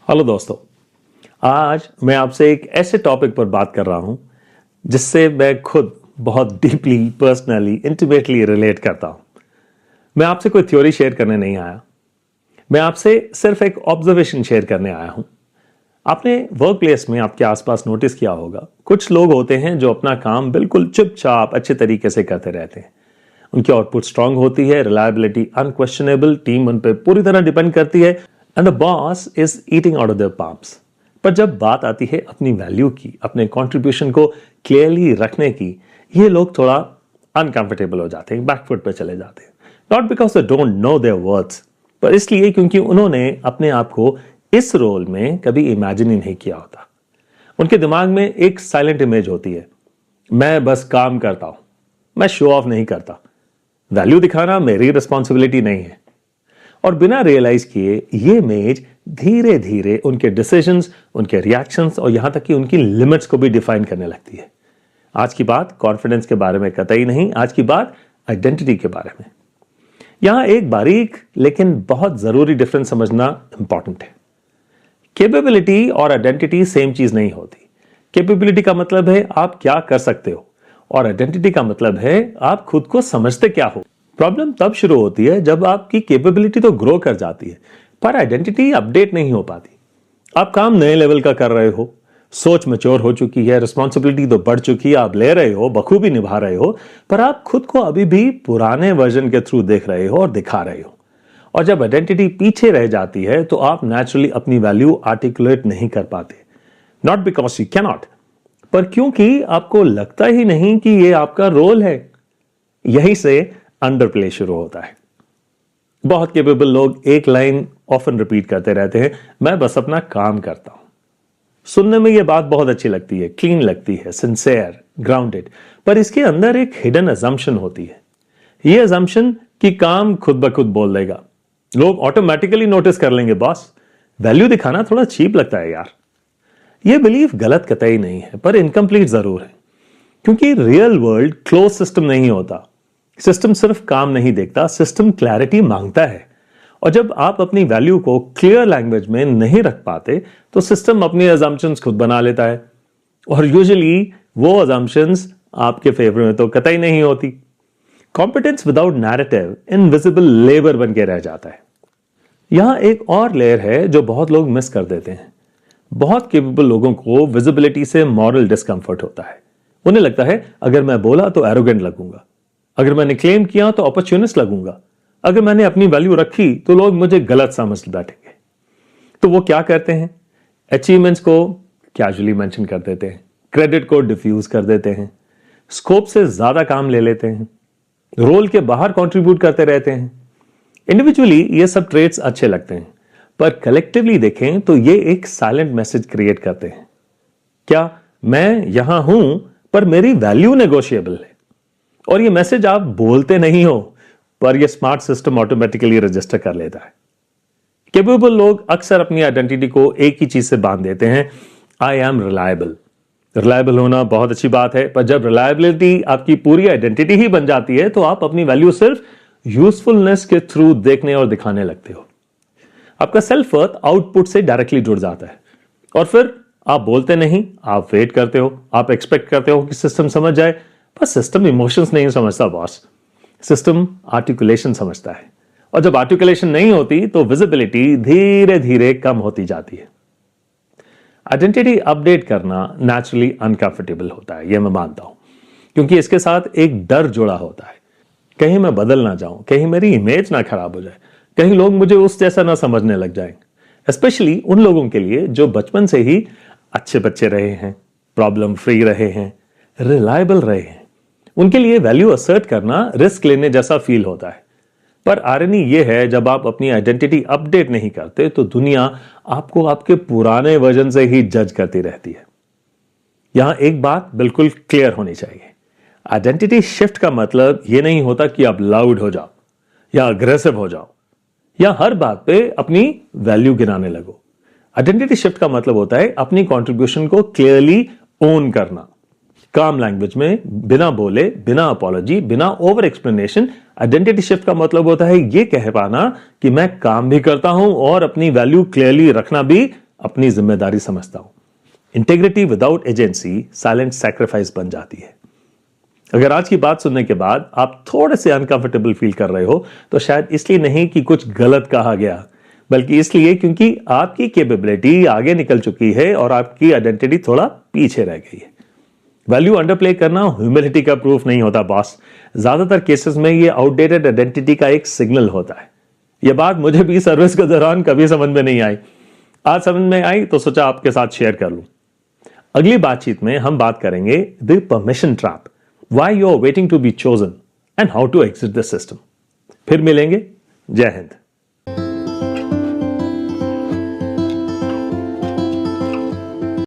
Hello दोस्तों, आज मैं आपसे एक ऐसे टॉपिक पर बात कर रहा हूं जिससे मैं खुद बहुत डीपली, पर्सनली, इंटीमेटली रिलेट करता हूं। मैं आपसे कोई थ्योरी शेयर करने नहीं आया। मैं आपसे सिर्फ एक ऑब्जर्वेशन शेयर करने आया हूं। आपने वर्क प्लेस में आपके आसपास नोटिस किया होगा, कुछ लोग होते हैं जो अपना काम बिल्कुल चुपचाप अच्छे तरीके से करते रहते हैं। उनकी आउटपुट स्ट्रांग होती है, रिलायबिलिटी अनक्वेश्चनेबल, टीम उन पर पूरी तरह डिपेंड करती है and the boss is eating out of their palms. पर जब बात आती है अपनी वैल्यू की, अपने कंट्रीब्यूशन को क्लियरली रखने की, ये लोग थोड़ा अनकंफर्टेबल हो जाते हैं, बैकफुट पे चले जाते हैं। Not because they don't know their words, पर इसलिए क्योंकि उन्होंने अपने आप को इस रोल में कभी इमेजिन ही नहीं किया होता। उनके दिमाग में एक साइलेंट इमेज होती है, मैं बस काम करता हूं, मैं शो ऑफ नहीं करता, वैल्यू दिखाना मेरी रिस्पॉन्सिबिलिटी नहीं है। और बिना रियलाइज किए ये इमेज धीरे धीरे उनके डिसीजंस, उनके रिएक्शंस और यहां तक कि उनकी लिमिट्स को भी डिफाइन करने लगती है। आज की बात कॉन्फिडेंस के बारे में कतई नहीं, आज की बात आइडेंटिटी के बारे में। यहां एक बारीक लेकिन बहुत जरूरी डिफरेंस समझना इंपॉर्टेंट है। कैपेबिलिटी और आइडेंटिटी सेम चीज नहीं होती। कैपेबिलिटी का मतलब है आप क्या कर सकते हो, और आइडेंटिटी का मतलब है आप खुद को समझते क्या हो। प्रॉब्लम तब शुरू होती है जब आपकी कैपेबिलिटी तो ग्रो कर जाती है, पर आइडेंटिटी अपडेट नहीं हो पाती। आप काम नए लेवल का कर रहे हो, सोच मैच्योर हो चुकी है, रिस्पॉन्सिबिलिटी तो बढ़ चुकी है, आप ले रहे हो, बखूबी निभा रहे हो, पर आप खुद को अभी भी पुराने वर्जन के थ्रू देख रहे हो और दिखा रहे हो। और जब आइडेंटिटी पीछे रह जाती है तो आप नेचुरली अपनी वैल्यू आर्टिकुलेट नहीं कर पाते। नॉट बिकॉज यू कैनॉट, पर क्योंकि आपको लगता ही नहीं कि यह आपका रोल है। यहीं से अंडर प्ले शुरू होता है। बहुत कैपेबल लोग एक लाइन ऑफन रिपीट करते रहते हैं, मैं बस अपना काम करता हूं। सुनने में यह बात बहुत अच्छी लगती है, क्लीन लगती है, सिंसियर, ग्राउंडेड, पर इसके अंदर एक हिडन अजम्पशन होती है। यह अजम्पशन कि काम खुद ब खुद बोल देगा, लोग ऑटोमेटिकली नोटिस कर लेंगे, बॉस वैल्यू दिखाना थोड़ा चीप लगता है यार। यह बिलीफ गलत कतई नहीं है, पर इनकम्प्लीट जरूर है। क्योंकि रियल वर्ल्ड क्लोज सिस्टम नहीं होता। सिस्टम सिर्फ काम नहीं देखता, सिस्टम क्लैरिटी मांगता है। और जब आप अपनी वैल्यू को क्लियर लैंग्वेज में नहीं रख पाते तो सिस्टम अपनी अजम्पशंस खुद बना लेता है, और यूजुअली वो अजम्पशंस आपके फेवर में तो कतई नहीं होती। Competence without narrative invisible labour बन के रह जाता है। यहां एक और लेयर है जो बहुत लोग मिस कर देते हैं। बहुत कैपेबल लोगों को विजिबिलिटी से मॉरल डिस्कंफर्ट होता है। उन्हें लगता है अगर मैं बोला तो एरोगेंट लगूंगा, अगर मैंने क्लेम किया तो अपॉर्चुनिस्ट लगूंगा, अगर मैंने अपनी वैल्यू रखी तो लोग मुझे गलत समझ बैठेंगे। तो वो क्या करते हैं, अचीवमेंट्स को कैजुअली मेंशन कर देते हैं, क्रेडिट को डिफ्यूज कर देते हैं, स्कोप से ज्यादा काम ले लेते हैं, रोल के बाहर कंट्रीब्यूट करते रहते हैं। इंडिविजुअली ये सब ट्रेट्स अच्छे लगते हैं, पर कलेक्टिवली देखें तो ये एक साइलेंट मैसेज क्रिएट करते हैं। क्या मैं यहां हूं पर मेरी वैल्यू नेगोशिएबल है, और ये मैसेज आप बोलते नहीं हो, पर ये स्मार्ट सिस्टम ऑटोमेटिकली रजिस्टर कर लेता है। कैपेबल लोग अक्सर अपनी आइडेंटिटी को एक ही चीज से बांध देते हैं, आई एम रिलायबल। रिलायबल होना बहुत अच्छी बात है, पर जब रिलायबिलिटी आपकी पूरी आइडेंटिटी ही बन जाती है तो आप अपनी वैल्यू सिर्फ यूजफुलनेस के थ्रू देखने और दिखाने लगते हो। आपका सेल्फ वर्थ आउटपुट से डायरेक्टली जुड़ जाता है, और फिर आप बोलते नहीं, आप वेट करते हो, आप एक्सपेक्ट करते हो कि सिस्टम समझ जाए, पर सिस्टम इमोशंस नहीं समझता बॉस, सिस्टम आर्टिकुलेशन समझता है। और जब आर्टिकुलेशन नहीं होती तो विजिबिलिटी धीरे धीरे कम होती जाती है। आइडेंटिटी अपडेट करना नेचुरली अनकंफर्टेबल होता है, यह मैं मानता हूं, क्योंकि इसके साथ एक डर जुड़ा होता है, कहीं मैं बदल ना जाऊं, कहीं मेरी इमेज ना खराब हो जाए, कहीं लोग मुझे उस जैसा ना समझने लग जाएं। स्पेशली उन लोगों के लिए जो बचपन से ही अच्छे बच्चे रहे हैं, प्रॉब्लम फ्री रहे हैं, रिलायबल रहे हैं। उनके लिए वैल्यू असर्ट करना रिस्क लेने जैसा फील होता है। पर आयरनी यह है, जब आप अपनी आइडेंटिटी अपडेट नहीं करते तो दुनिया आपको आपके पुराने वर्जन से ही जज करती रहती है। यहां एक बात बिल्कुल क्लियर होनी चाहिए, आइडेंटिटी शिफ्ट का मतलब यह नहीं होता कि आप लाउड हो जाओ या अग्रेसिव हो जाओ या हर बात पे अपनी वैल्यू गिनाने लगो। आइडेंटिटी शिफ्ट का मतलब होता है अपनी कंट्रीब्यूशन को क्लियरली ओन करना, काम लैंग्वेज में, बिना बोले, बिना अपॉलॉजी, बिना ओवर एक्सप्लेनेशन। आइडेंटिटी शिफ्ट का मतलब होता है यह कह पाना कि मैं काम भी करता हूं और अपनी वैल्यू क्लियरली रखना भी अपनी जिम्मेदारी समझता हूं। Integrity without agency silent sacrifice बन जाती है। अगर आज की बात सुनने के बाद आप थोड़े से अनकंफर्टेबल फील कर रहे हो तो शायद इसलिए नहीं कि कुछ गलत कहा गया, बल्कि इसलिए क्योंकि आपकी कैपेबिलिटी आगे निकल चुकी है और आपकी आइडेंटिटी थोड़ा पीछे रह गई है। वैल्यू अंडरप्ले करना ह्यूमिलिटी का प्रूफ नहीं होता बॉस। ज्यादातर केसेस में ये आउटडेटेड आइडेंटिटी का एक सिग्नल होता है। यह बात मुझे भी सर्विस के दौरान कभी समझ में नहीं आई। आज समझ में आई तो सोचा आपके साथ शेयर कर लूं। अगली बातचीत में हम बात करेंगे the permission trap, why you are waiting to be chosen and how to exit the system. फिर मिलेंगे। जय हिंद।